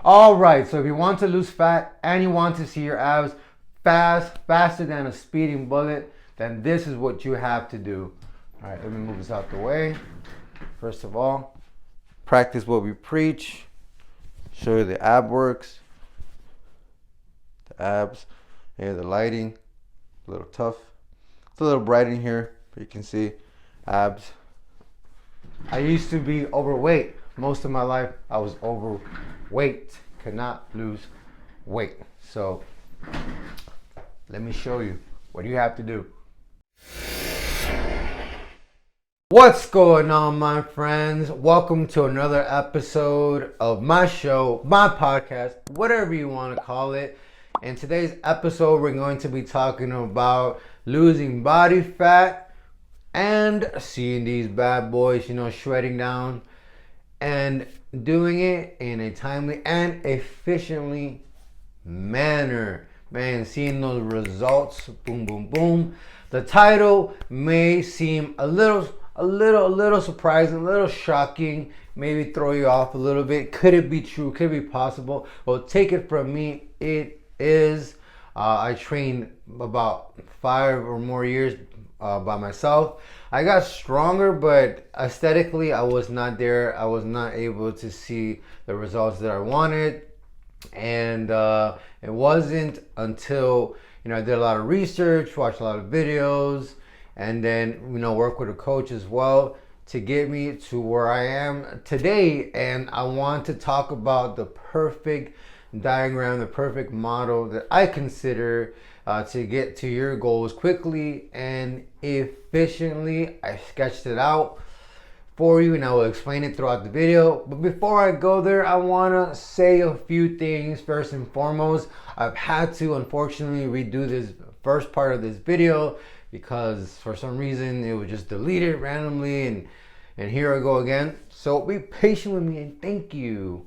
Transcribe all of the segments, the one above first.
All right, so if you want to lose fat and you want to see your abs faster than a speeding bullet, then this is what you have to do. All right, let me move this out the way. First of all, practice what we preach. Show you the ab works. The abs. Here, the lighting. A little tough. It's a little bright in here, but you can see abs. I used to be overweight. Most of my life, I was overweight. Could not lose weight. So, let me show you. What do you have to do? What's going on, my friends? Welcome to another episode of my show, my podcast, whatever you want to call it. In today's episode, we're going to be talking about losing body fat and seeing these bad boys, shredding down and doing it in a timely and efficiently manner. Man, seeing those results, boom, boom, boom. The title may seem a little surprising, a little shocking, maybe throw you off a little bit. Could it be true? Could it be possible? Well, take it from me, it is. I trained about 5 or more years by myself. I got stronger, but aesthetically, I was not there. I was not able to see the results that I wanted. And it wasn't until, I did a lot of research, watched a lot of videos, and then, work with a coach as well to get me to where I am today. And I want to talk about the perfect diagram, the perfect model that I consider to get to your goals quickly and efficiently. I sketched it out for you and I will explain it throughout the video. But before I go there, I want to say a few things. First and foremost, I've had to unfortunately redo this first part of this video because for some reason it was just deleted randomly, and here I go again. So be patient with me and thank you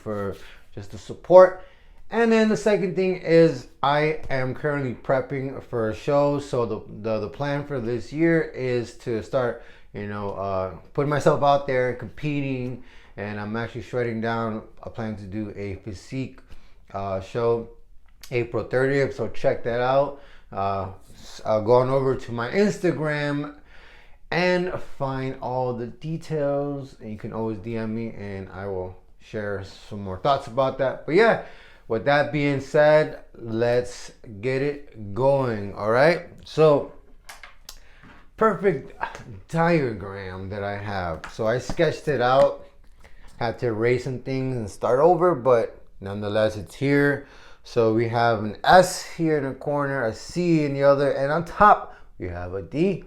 for just the support. And then the second thing is I am currently prepping for a show. So the plan for this year is to start putting myself out there, competing, and I'm actually shredding down. I plan to do a physique show April 30th, so check that out. Go on over to my Instagram and find all the details, and you can always DM me and I will share some more thoughts about that. But yeah, with that being said, let's get it going. All right, so perfect diagram that I have. So I sketched it out, had to erase some things and start over, but nonetheless it's here. So we have an S here in the corner, a C in the other, and on top we have a D.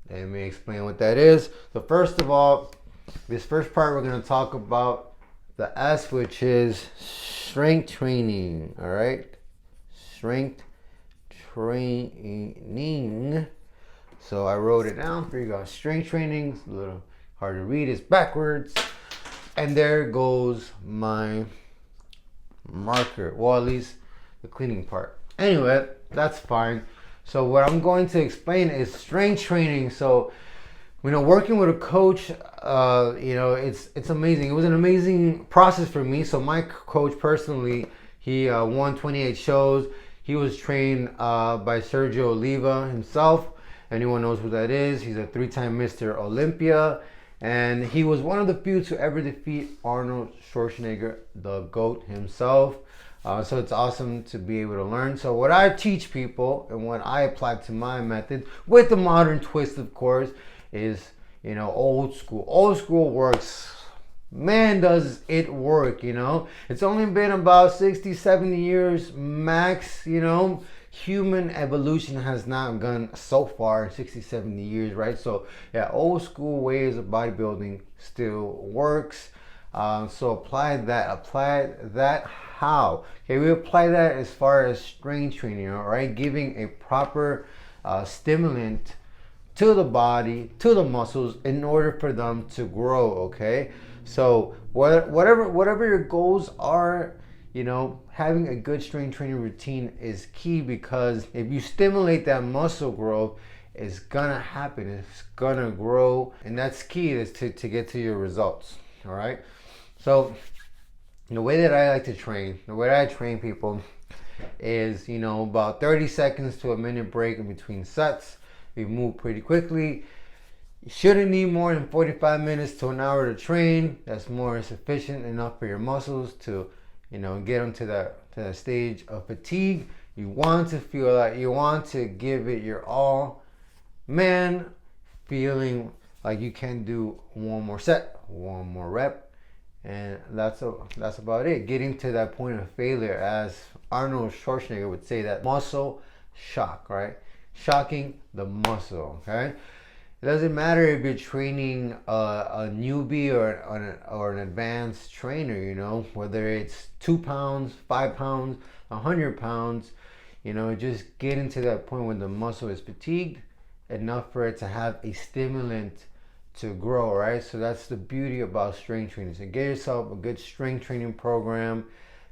Let me explain what that is. So first of all, this first part we're going to talk about the S, which is strength training. All right, strength training. So I wrote it down for you guys. Strength training. It's a little hard to read. It's backwards. And there goes my marker. Well, at least the cleaning part. Anyway, that's fine. So what I'm going to explain is strength training. So, working with a coach, it's amazing. It was an amazing process for me. So my coach personally, he won 28 shows. He was trained by Sergio Oliva himself. Anyone knows who that is. He's a 3-time Mr. Olympia. And he was one of the few to ever defeat Arnold Schwarzenegger, the GOAT himself. So it's awesome to be able to learn. So what I teach people and what I apply to my method, with the modern twist, of course, is, old school. Old school works. Man, does it work, It's only been about 60, 70 years max, Human evolution has not gone so far in 60, 70 years, right? So yeah, old school ways of bodybuilding still works. So apply that how? Okay, we apply that as far as strength training, all right? Giving a proper stimulant to the body, to the muscles in order for them to grow, okay? So whatever your goals are, having a good strength training routine is key, because if you stimulate that muscle growth, it's gonna happen. It's gonna grow, and that's key is to get to your results. All right. So The way that I like to train, the way I train people is, about 30 seconds to a minute break in between sets. We move pretty quickly. You shouldn't need more than 45 minutes to an hour to train. That's more sufficient enough for your muscles to, get them to the stage of fatigue. You want to feel like you want to give it your all. Man, feeling like you can do one more set, one more rep, and that's about it. Getting to that point of failure, as Arnold Schwarzenegger would say, that muscle shock, right? Shocking the muscle, okay? It doesn't matter if you're training a newbie or an advanced trainer, whether it's 2 pounds, 5 pounds, 100 pounds, just getting to that point when the muscle is fatigued enough for it to have a stimulant to grow, right? So that's the beauty about strength training. So get yourself a good strength training program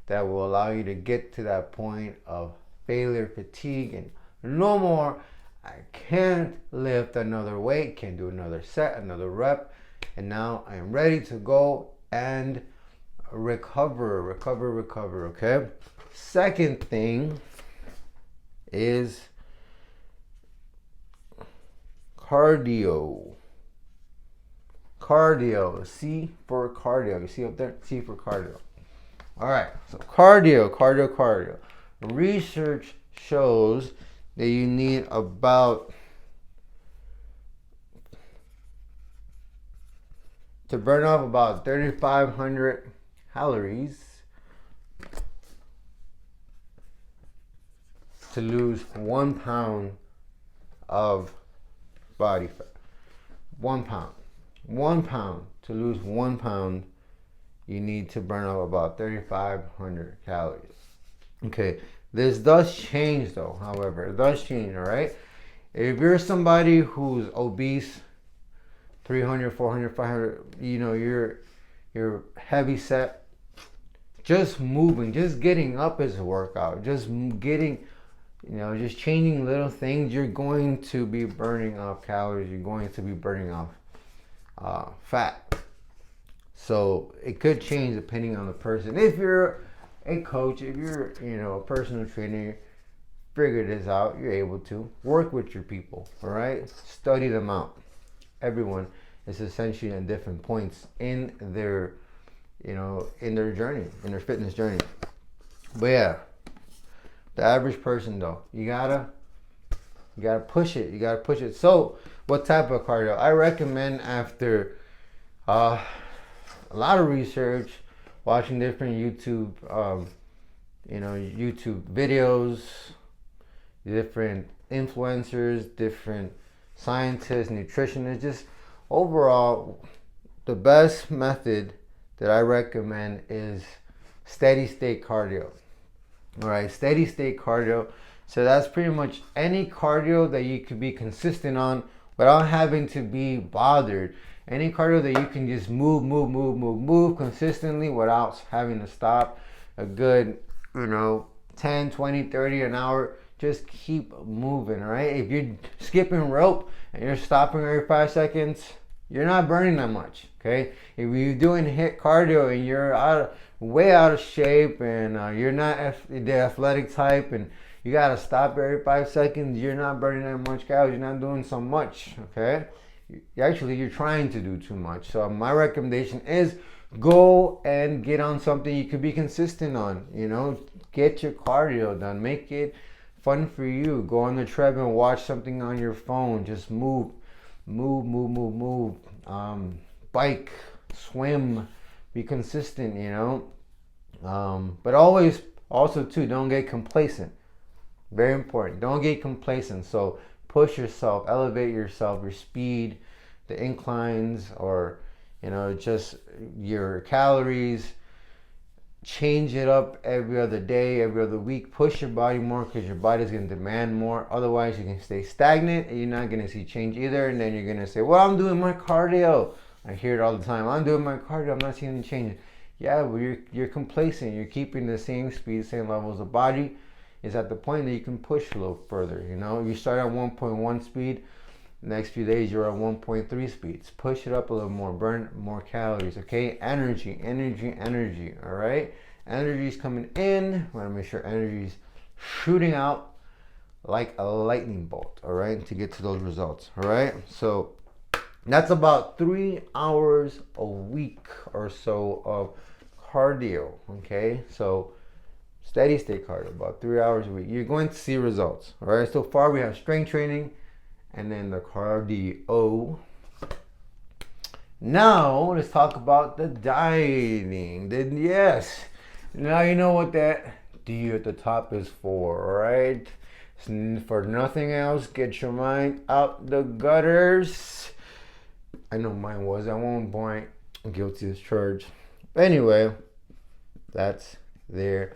that will allow you to get to that point of failure, fatigue, and no more. I can't lift another weight, can't do another set, another rep, and now I am ready to go and recover, okay? Second thing is cardio. Cardio, C for cardio. You see up there? C for cardio. All right, so cardio. Research shows that you need about, to burn off about 3,500 calories to lose 1 pound of body fat. 1 pound. 1 pound. To lose 1 pound, you need to burn off about 3,500 calories. Okay, this does change though, however. It does change, all right? If you're somebody who's obese, 300, 400, 500, you're heavy set, just moving, just getting up is a workout. Just getting, just changing little things, you're going to be burning off calories. You're going to be burning off fat. So it could change depending on the person. If you're a coach, if you're, a personal trainer, figure this out. You're able to work with your people, all right? Study them out. Everyone is essentially at different points in their, in their journey, in their fitness journey. But yeah, the average person though, you gotta push it. You gotta push it. So, what type of cardio? I recommend after a lot of research, watching different YouTube, YouTube videos, different influencers, different scientists, nutritionists. Just overall, the best method that I recommend is steady state cardio. All right, steady state cardio. So that's pretty much any cardio that you could be consistent on without having to be bothered. Any cardio that you can just move consistently without having to stop. A good, 10, 20, 30 an hour. Just keep moving, all right? If you're skipping rope and you're stopping every 5 seconds, you're not burning that much, okay? If you're doing HIIT cardio and you're way out of shape and you're not the athletic type and you gotta stop every 5 seconds, you're not burning that much calories. You're not doing so much, okay? You're trying to do too much. So my recommendation is go and get on something you could be consistent on. Get your cardio done. Make it fun for you. Go on the treadmill, watch something on your phone. Just move. Bike, swim, be consistent. But always, also too, don't get complacent. Very important. Don't get complacent. So push yourself, elevate yourself, your speed, the inclines, or just your calories. Change it up every other day, every other week. Push your body more because your body's going to demand more. Otherwise, you can stay stagnant and you're not going to see change either. And then you're going to say, well, I'm doing my cardio. I hear it all the time. I'm doing my cardio. I'm not seeing any change. Yeah, but you're complacent. You're keeping the same speed, same levels. The body is at the point that you can push a little further. You start at 1.1 speed. Next few days, you're at 1.3 speeds. Push it up a little more. Burn more calories, okay? Energy, energy, energy, all right? Energy's coming in. We want to make sure energy's shooting out like a lightning bolt, all right? To get to those results, all right? So that's about 3 hours a week or so of cardio, okay? So steady state cardio, about 3 hours a week. You're going to see results, all right? So far, we have strength training, and then the cardio. Now let's talk about the dieting. Then yes, now you know what that D at the top is for, right? It's for nothing else. Get your mind out the gutters. I know mine was at one point. I'm guilty as charged. Anyway, that's there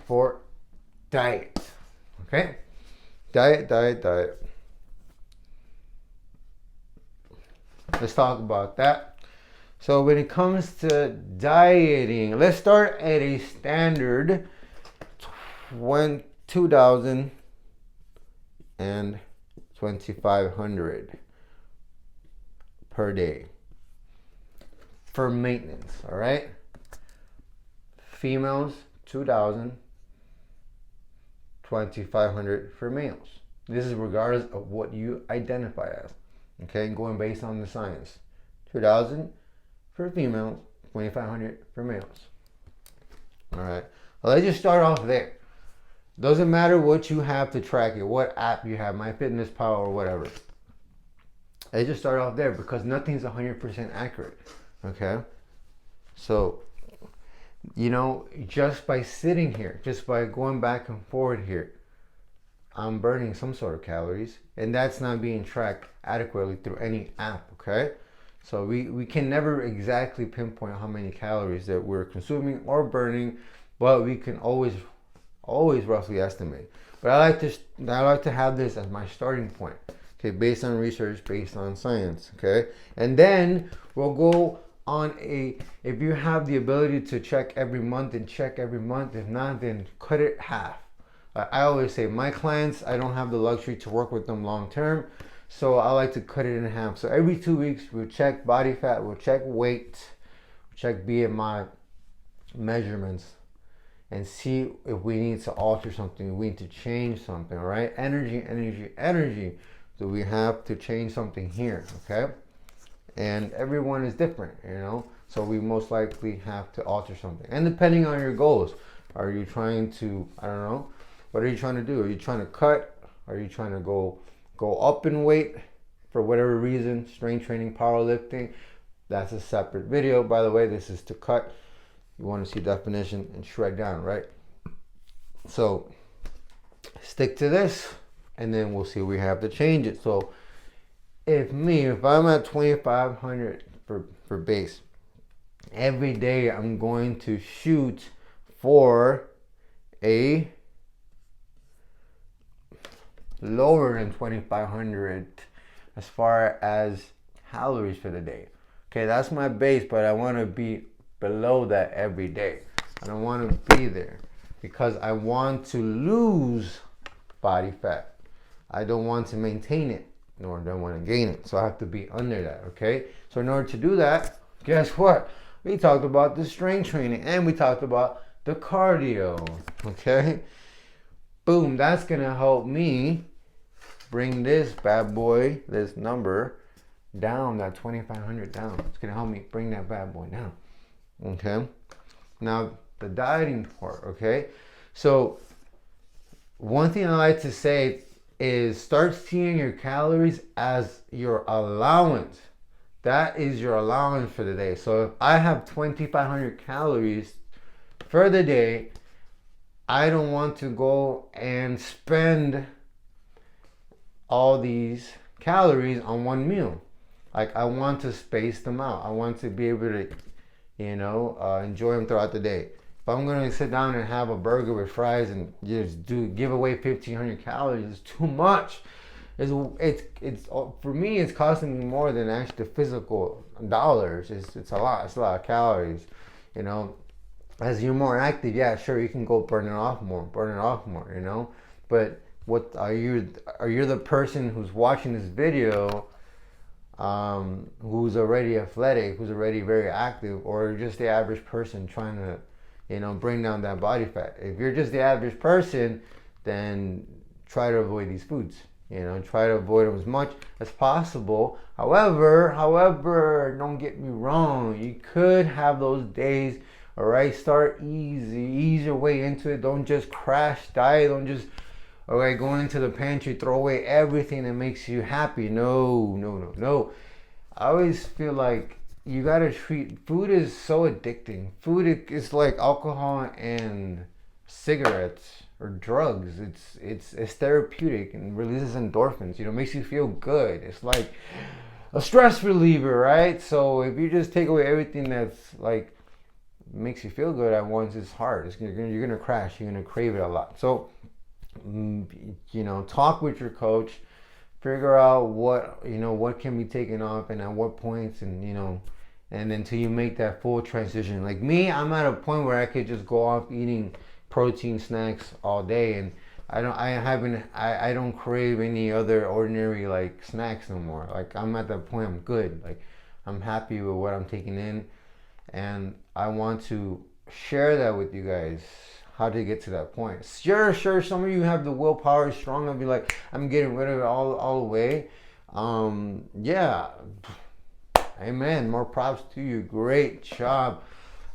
for diet. Okay, diet. Let's talk about that. So when it comes to dieting, let's start at a standard 2,000 and 2,500 per day for maintenance, all right? Females, 2,000, 2,500 for males. This is regardless of what you identify as. Okay, going based on the science. 2,000 for females, 2,500 for males. All right, well, let's just start off there. Doesn't matter what you have to track it, what app you have, MyFitnessPal or whatever. Let's just start off there because nothing's 100% accurate. Okay, so you know, just by sitting here, just by going back and forward here, I'm burning some sort of calories, and that's not being tracked adequately through any app, okay? So we can never exactly pinpoint how many calories that we're consuming or burning, but we can always roughly estimate. But I like to have this as my starting point, okay, based on research, based on science, okay? And then we'll go on if you have the ability to check every month, and check every month. If not, then cut it half. I always say my clients, I don't have the luxury to work with them long term, so I like to cut it in half. So every 2 weeks, we'll check body fat, we'll check weight, we'll check BMI measurements, and see if we need to alter something, we need to change something, all right? Energy. Do we have to change something here, okay? And everyone is different, you know? So we most likely have to alter something. And depending on your goals, are you trying to, I don't know, what are you trying to do? Are you trying to cut? Are you trying to go up in weight for whatever reason? Strength training, powerlifting. That's a separate video, by the way. This is to cut. You want to see definition and shred down, right? So stick to this, and then we'll see if we have to change it. So if I'm at 2,500 for base, every day I'm going to shoot for a lower than 2,500 as far as calories for the day. Okay, that's my base, but I want to be below that every day. I don't want to be there because I want to lose body fat. I don't want to maintain it, nor do I want to gain it. So I have to be under that, okay? So in order to do that, guess what? We talked about the strength training and we talked about the cardio, okay? Boom, that's gonna help me bring this bad boy, this number down, that 2,500 down. It's gonna help me bring that bad boy down, okay? Now, the dieting part, okay? So, one thing I like to say is start seeing your calories as your allowance. That is your allowance for the day. So, if I have 2,500 calories for the day, I don't want to go and spend all these calories on one meal. Like, I want to space them out. I want to be able to, enjoy them throughout the day. If I'm going to sit down and have a burger with fries and just give away 1,500 calories, it's too much. It's for me, it's costing me more than actually the physical dollars. It's a lot. It's a lot of calories, As you're more active, yeah, sure, you can go burn it off more, But what are you the person who's watching this video, who's already athletic, who's already very active, or just the average person trying to, bring down that body fat? If you're just the average person, then try to avoid these foods. Try to avoid them as much as possible. However, don't get me wrong. You could have those days. All right, start easy, ease your way into it. Don't just crash diet. Don't just, all right, going into the pantry, throw away everything that makes you happy. No. I always feel like you gotta treat, food is so addicting. Food is like alcohol and cigarettes or drugs. It's therapeutic and releases endorphins. Makes you feel good. It's like a stress reliever, right? So if you just take away everything that's like makes you feel good at once, it's hard. You're gonna crash. You're gonna crave it a lot. So talk with your coach. Figure out what can be taken off and at what points, and and until you make that full transition. Like me, I'm at a point where I could just go off eating protein snacks all day, and I don't crave any other ordinary like snacks no more. Like I'm at that point, I'm good. Like I'm happy with what I'm taking in, and I want to share that with you guys, how to get to that point. Sure, some of you have the willpower strong enough to be like, I'm getting rid of it all the way. Yeah, amen, more props to you, great job.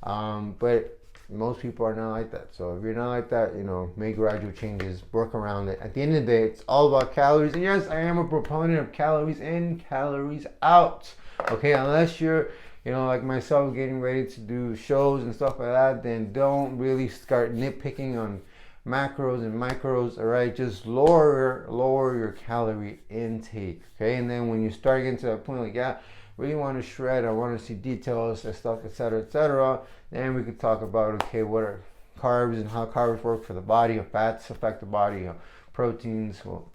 But most people are not like that. So if you're not like that, make gradual changes, work around it. At the end of the day, it's all about calories. And yes, I am a proponent of calories in, calories out. Okay, unless you're like myself, getting ready to do shows and stuff like that, then don't really start nitpicking on macros and micros. All right, just lower your calorie intake. Okay, and then when you start getting to that point, like, yeah, really want to shred, I want to see details and stuff, etc., then we could talk about, okay, what are carbs and how carbs work for the body, or fats affect the body, proteins, well,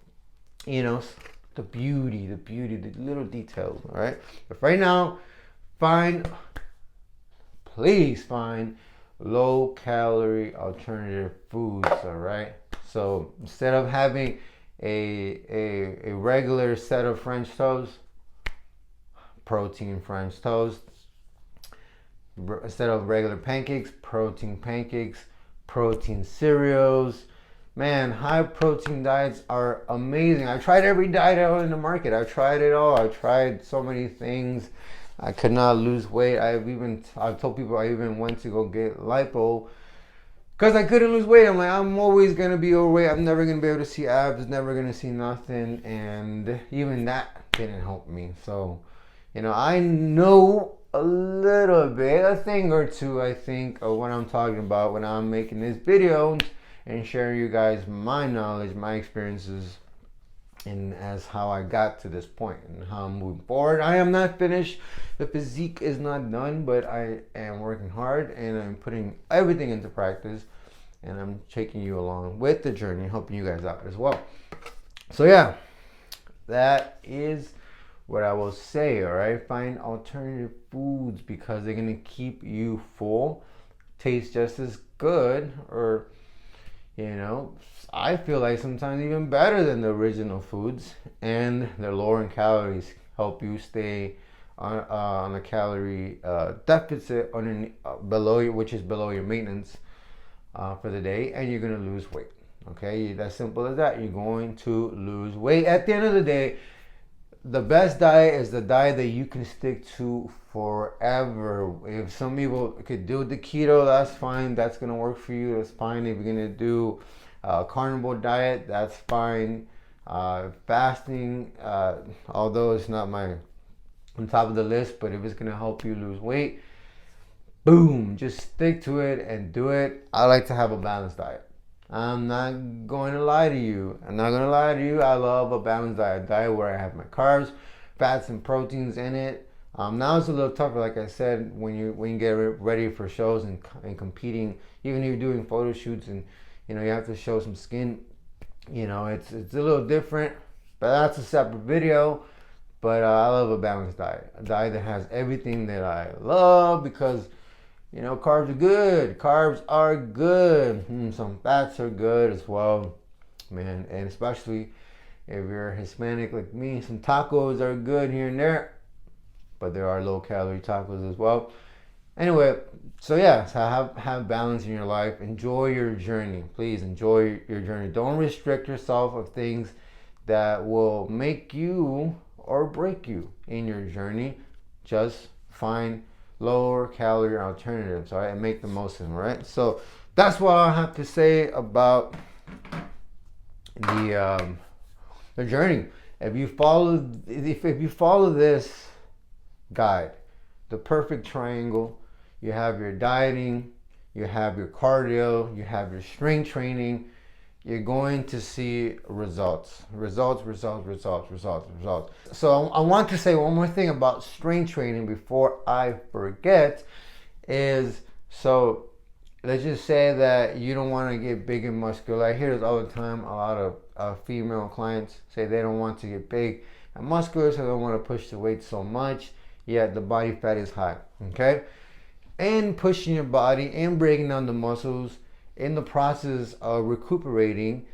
the beauty, the little details. All right, but right now, please find low calorie alternative foods. All right, so instead of having a regular set of French toast, protein French toast. Instead of regular pancakes, protein cereals. Man, high protein diets are amazing. I tried every diet out in the market. I tried it all. I tried so many things. I could not lose weight. I've told people I even went to go get lipo because I couldn't lose weight. I'm like, I'm always gonna be overweight. I'm never gonna be able to see abs. Never gonna see nothing. And even that didn't help me. So, I know a little bit, a thing or two, I think, of what I'm talking about when I'm making this video and sharing you guys my knowledge, my experiences, and as how I got to this point and how I'm moving forward. I am not finished. The physique is not done, but I am working hard and I'm putting everything into practice, and I'm taking you along with the journey, helping you guys out as well. So yeah, that is what I will say. All right, find alternative foods because they're gonna keep you full, taste just as good, or I feel like sometimes even better than the original foods, and they're lower in calories, help you stay on a calorie deficit which is below your maintenance for the day, and you're gonna lose weight. Okay, that's simple as that. You're going to lose weight. At the end of the day, the best diet is the diet that you can stick to forever. If some people could do the keto, that's fine. That's gonna work for you. That's fine. If you're gonna do a carnivore diet, that's fine. Fasting, although it's not on top of the list, but if it's gonna help you lose weight, boom, just stick to it and do it. I like to have a balanced diet. I'm not going to lie to you. I love a balanced diet where I have my carbs, fats, and proteins in it. Now it's a little tougher, like I said, when you get ready for shows and competing. Even if you're doing photo shoots and you have to show some skin. It's a little different, but that's a separate video. But I love a balanced diet, a diet that has everything that I love because. Carbs are good. Some fats are good as well. man. And especially if you're Hispanic like me, some tacos are good here and there, but there are low calorie tacos as well. Anyway, so yeah, so have balance in your life. Enjoy your journey. Please enjoy your journey. Don't restrict yourself of things that will make you or break you in your journey. Just find lower calorie alternatives, all right, and make the most of them, all right? So that's what I have to say about the journey. If you follow this guide, the perfect triangle, you have your dieting, you have your cardio, you have your strength training, you're going to see results. So I want to say one more thing about strength training before I forget is, so let's just say that you don't want to get big and muscular. I hear this all the time. A lot of female clients say they don't want to get big and muscular, so they don't want to push the weight so much, yet the body fat is high, okay? And pushing your body and breaking down the muscles, in the process of recuperating,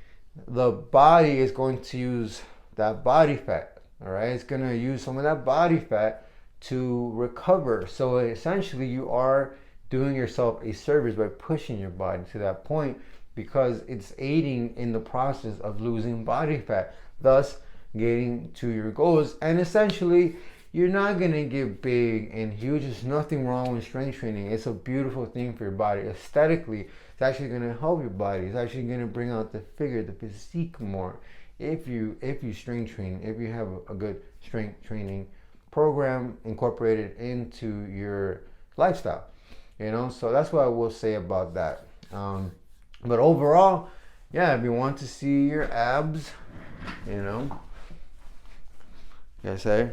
the body is going to use that body fat, all right? It's going to use some of that body fat to recover. So essentially you are doing yourself a service by pushing your body to that point, because it's aiding in the process of losing body fat, thus getting to your goals. And essentially you're not going to get big and huge. There's nothing wrong with strength training. It's a beautiful thing for your body. Aesthetically, it's actually going to help your body. It's actually going to bring out the figure, the physique more. If you strength train, if you have a good strength training program incorporated into your lifestyle, you know. So that's what I will say about that. But overall, yeah, if you want to see your abs, you know, I say,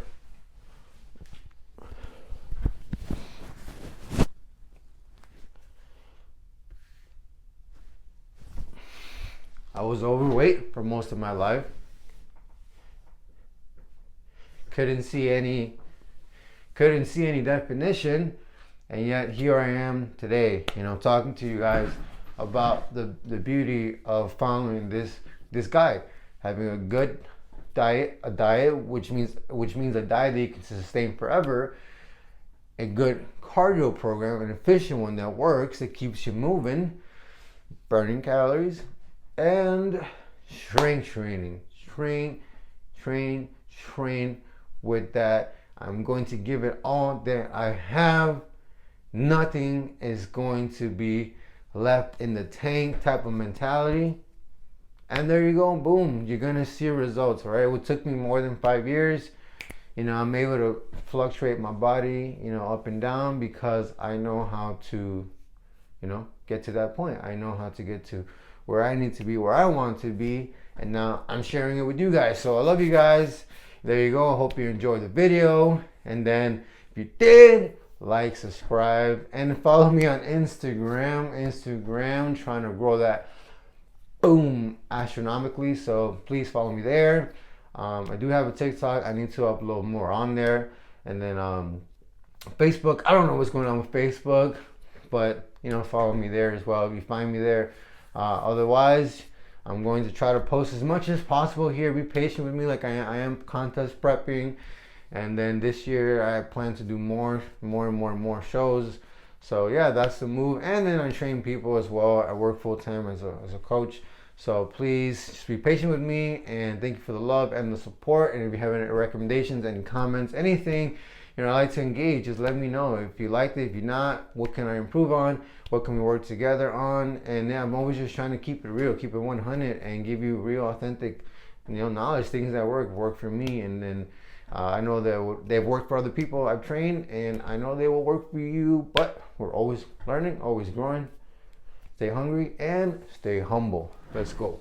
I was overweight for most of my life. Couldn't see any definition, and yet here I am today, you know, talking to you guys about the beauty of following this guide, having a good diet, which means a diet that you can sustain forever, a good cardio program, an efficient one that works, that keeps you moving, burning calories, and strength training. Train with that. I'm going to give it all that I have. Nothing is going to be left in the tank type of mentality. And there you go, boom, you're gonna see results, all right? It took me more than 5 years. You know, I'm able to fluctuate my body, you know, up and down, because I know how to, you know, get to that point. I know how to get to where I need to be, where I want to be, and now I'm sharing it with you guys. So I love you guys. There you go. I hope you enjoyed the video. And then if you did, like, subscribe, and follow me on Instagram, trying to grow that boom astronomically. So please follow me there. I do have a TikTok. I need to upload more on there. And then Facebook, I don't know what's going on with Facebook, but you know, follow me there as well if you find me there. Otherwise, I'm going to try to post as much as possible here. Be patient with me, like I am contest prepping. And then this year I plan to do more shows. So yeah, that's the move. And then I train people as well. I work full time as a coach. So please just be patient with me, and thank you for the love and the support. And if you have any recommendations, any comments, anything, you know, I like to engage. Just let me know if you liked it. If you're not, what can I improve on? What can we work together on? And yeah, I'm always just trying to keep it real, keep it 100, and give you real, authentic, you know, knowledge, things that work for me. And then I know that they've worked for other people I've trained, and I know they will work for you. But we're always learning, always growing. Stay hungry and stay humble. Let's go.